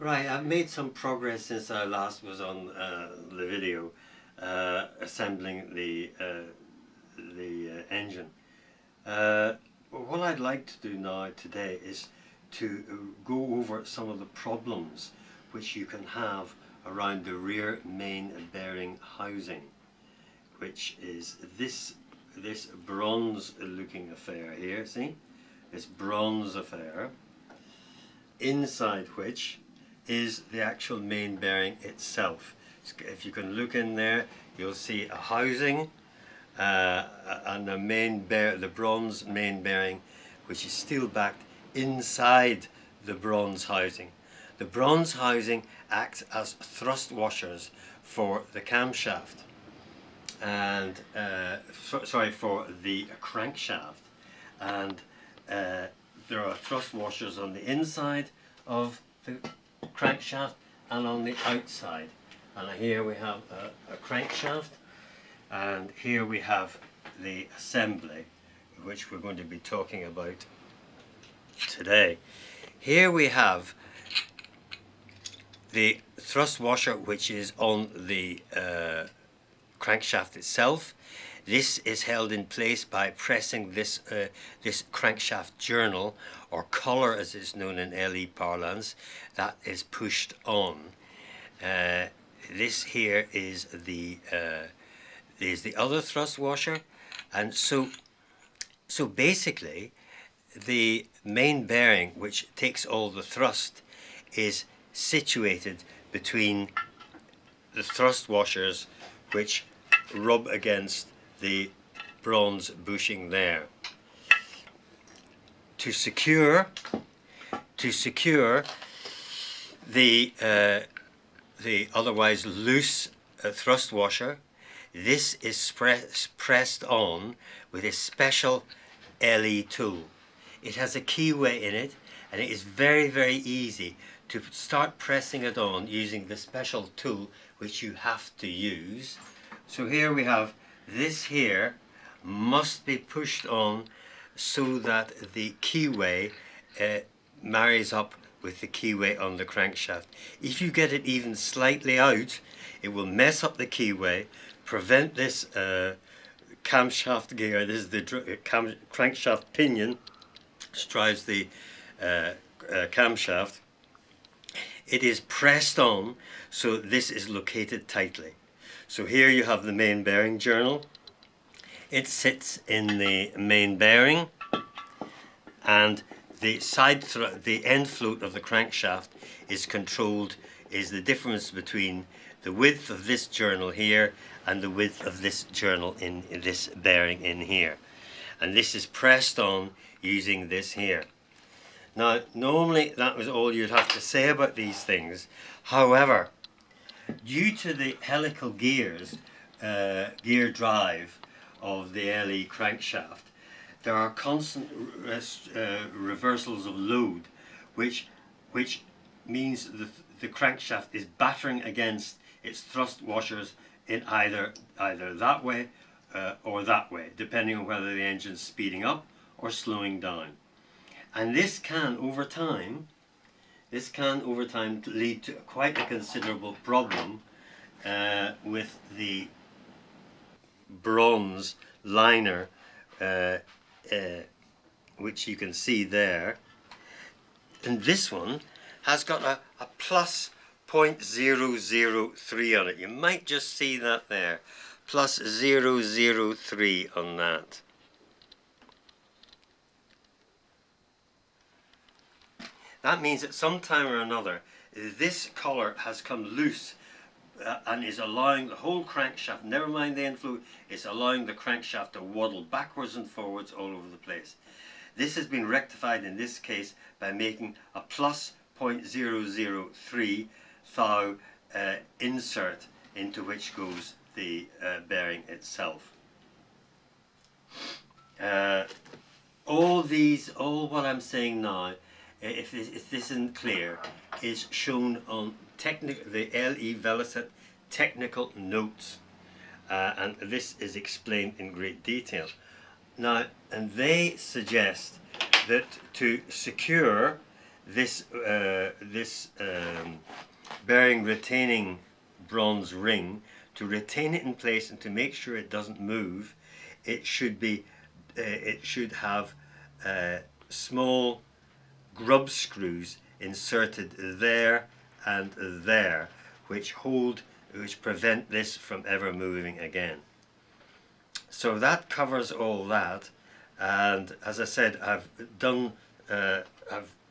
Right, I've made some progress since I last was on the video, assembling the engine. What I'd like to do now today is to go over some of the problems which you can have around the rear main bearing housing, which is this bronze looking affair here, see? This bronze affair, inside which is the actual main bearing itself. If you can look in there, you'll see a housing and the bronze main bearing, which is steel backed inside the bronze housing. The bronze housing acts as thrust washers for the camshaft and for the crankshaft, and there are thrust washers on the inside of the crankshaft and on the outside. And here we have a crankshaft, and here we have the assembly, which we're going to be talking about today. Here we have the thrust washer, which is on the crankshaft itself. This is held in place by pressing this crankshaft journal, or collar as it's known in LE parlance, that is pushed on. This here is the other thrust washer, and so basically the main bearing, which takes all the thrust, is situated between the thrust washers, which rub against the bronze bushing there. To secure the otherwise loose thrust washer, this is pressed on with a special LE tool. It has a keyway in it, and it is very, very easy to start pressing it on using the special tool which you have to use. So here we have this here must be pushed on so that the keyway marries up with the keyway on the crankshaft. If you get it even slightly out, it will mess up the keyway, prevent this camshaft gear. This is the crankshaft pinion, which drives the camshaft. It is pressed on, so this is located tightly. So here you have the main bearing journal. It sits in the main bearing, and the end float of the crankshaft is controlled, is the difference between the width of this journal here and the width of this journal in this bearing in here. And this is pressed on using this here. Now, normally that was all you'd have to say about these things. However, due to the helical gears, gear drive of the LE crankshaft, there are constant reversals of load, which means the crankshaft is battering against its thrust washers in either that way or that way, depending on whether the engine's speeding up or slowing down. And this can over time lead to quite a considerable problem with the bronze liner, which you can see there. And this one has got a plus 0.003 on it. You might just see that there, plus 003 on that. That means at some time or another this collar has come loose and is allowing the whole crankshaft, never mind the end float, it's allowing the crankshaft to waddle backwards and forwards all over the place. This has been rectified in this case by making a plus 0.003 thou insert into which goes the bearing itself. All what I'm saying now, if this isn't clear, is shown on the LE Velocette technical notes, and this is explained in great detail. Now, and they suggest that to secure this bearing retaining bronze ring, to retain it in place and to make sure it doesn't move, it should have small grub screws inserted there and there, which prevent this from ever moving again. So that covers all that, and as I said, I've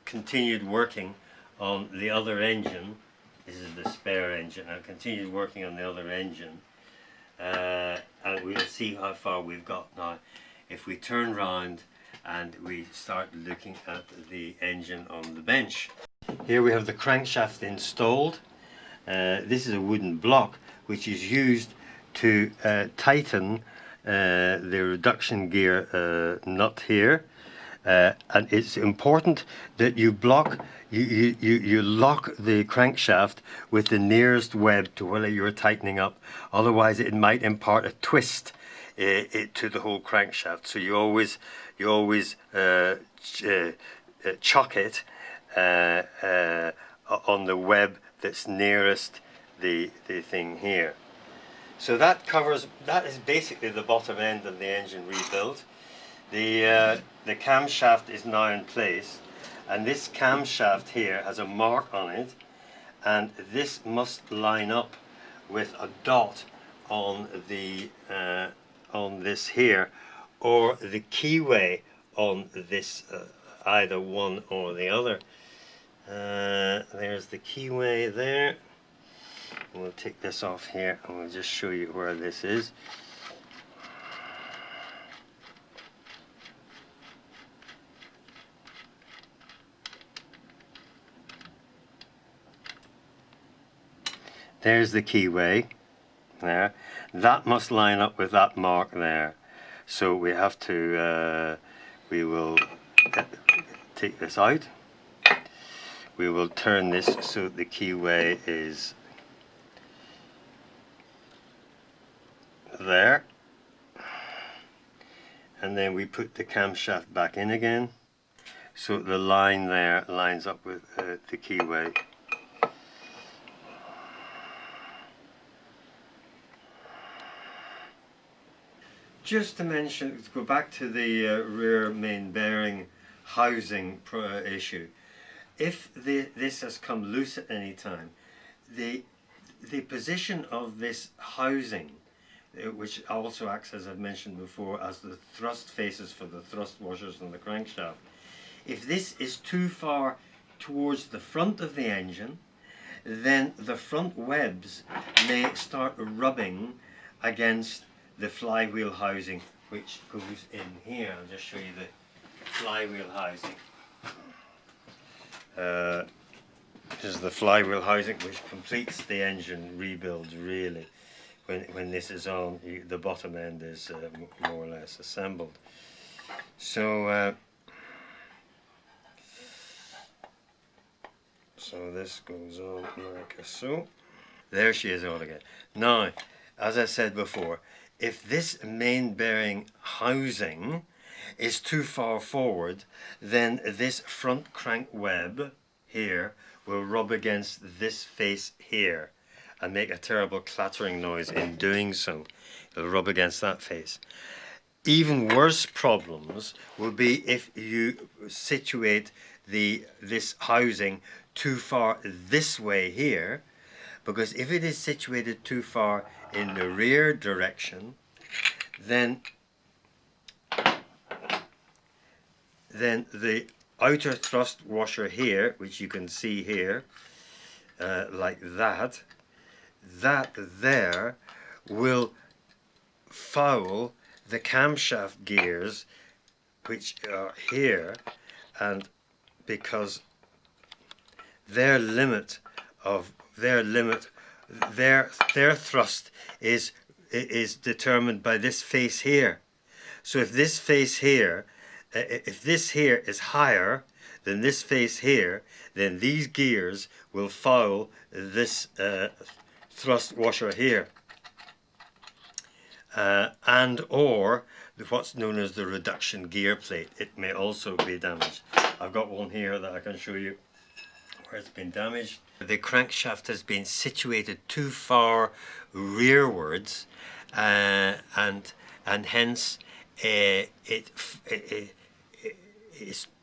continued working on the other engine. This is the spare engine. I've continued working on the other engine, and we'll see how far we've got now if we turn round and we start looking at the engine on the bench. Here we have the crankshaft installed. This is a wooden block which is used to tighten the reduction gear nut here, and it's important that you lock the crankshaft with the nearest web to where you're tightening up, otherwise it might impart a twist to the whole crankshaft. So you always chuck it on the web that's nearest the thing here. So that is basically the bottom end of the engine rebuild. The camshaft is now in place, and this camshaft here has a mark on it, and this must line up with a dot on the on this here, or the keyway on this, either one or the other. There's the keyway there. We'll take this off here and we'll just show you where this is. There's the keyway there. That must line up with that mark there. So we have to, we will take this out. We will turn this so the keyway is there, and then we put the camshaft back in again so the line there lines up with the keyway. Just to mention, to go back to the rear main bearing housing issue, if this has come loose at any time, the position of this housing, which also acts, as I've mentioned before, as the thrust faces for the thrust washers and the crankshaft, if this is too far towards the front of the engine, then the front webs may start rubbing against the flywheel housing, which goes in here. I'll just show you the flywheel housing. This is the flywheel housing, which completes the engine rebuilds really. When this is on, the bottom end is more or less assembled. So so this goes on like so. There she is all again. Now, as I said before, if this main bearing housing is too far forward, then this front crank web here will rub against this face here and make a terrible clattering noise in doing so. It'll rub against that face. Even worse problems will be if you situate this housing too far this way here, because if it is situated too far in the rear direction, then the outer thrust washer here, which you can see here, like that there will foul the camshaft gears, which are here, and because their thrust is determined by this face here. So if this face here, if this here is higher than this face here, then these gears will foul this thrust washer here, and or what's known as the reduction gear plate. It may also be damaged. I've got one here that I can show you. where it's been damaged. The crankshaft has been situated too far rearwards, and hence it's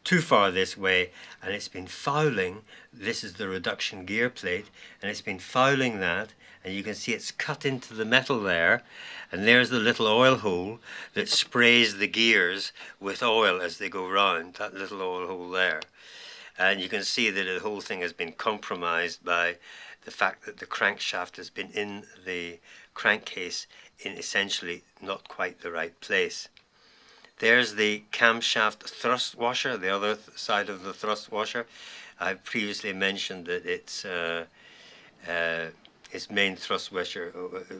too far this way, and it's been fouling. This is the reduction gear plate, and it's been fouling that, and you can see it's cut into the metal there, and there's the little oil hole that sprays the gears with oil as they go round, that little oil hole there. And you can see that the whole thing has been compromised by the fact that the crankshaft has been in the crankcase in essentially not quite the right place. There's the camshaft thrust washer, the other side of the thrust washer. I've previously mentioned that its main thrust washer,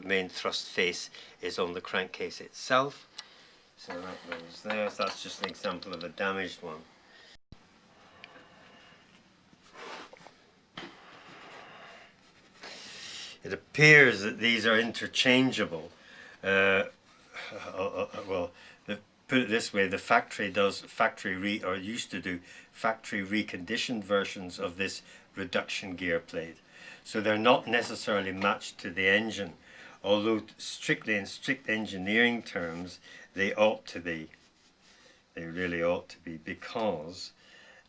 main thrust face, is on the crankcase itself. So that goes there. So that's just an example of a damaged one. It appears that these are interchangeable. Well, put it this way: the factory used to do factory reconditioned versions of this reduction gear plate, so they're not necessarily matched to the engine. Although strictly in strict engineering terms, they ought to be. They really ought to be, because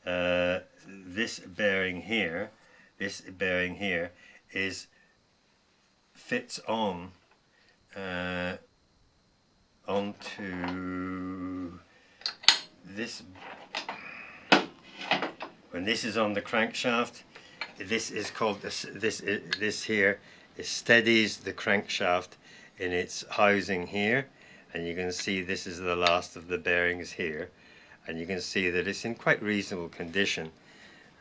this bearing here fits on onto this. When this is on the crankshaft, this is called this here. It steadies the crankshaft in its housing here, and you can see this is the last of the bearings here, and you can see that it's in quite reasonable condition,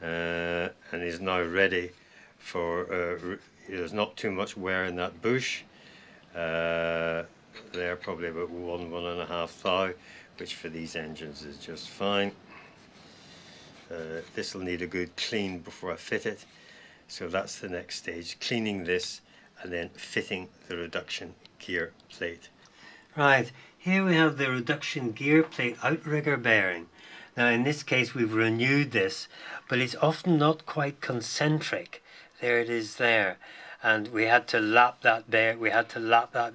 and is now ready for. There's not too much wear in that bush. They're probably about 1.5 thou, which for these engines is just fine. This will need a good clean before I fit it, so that's the next stage, cleaning this and then fitting the reduction gear plate. Right, here we have the reduction gear plate outrigger bearing. Now in this case we've renewed this, but it's often not quite concentric. There it is there, and we had to lap that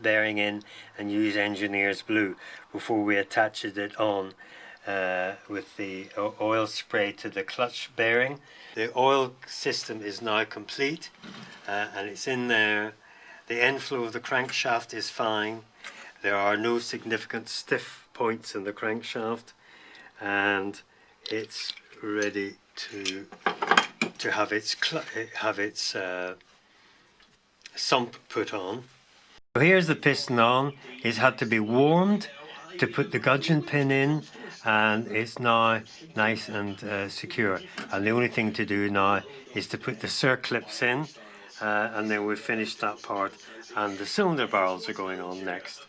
bearing in and use engineer's glue before we attached it on with the oil spray to the clutch bearing. The oil system is now complete, and it's in there. The end flow of the crankshaft is fine. There are no significant stiff points in the crankshaft, and it's ready to have its sump put on. So here's the piston on. It's had to be warmed to put the gudgeon pin in, and it's now nice and secure. And the only thing to do now is to put the circlips in, and then we've finished that part, and the cylinder barrels are going on next.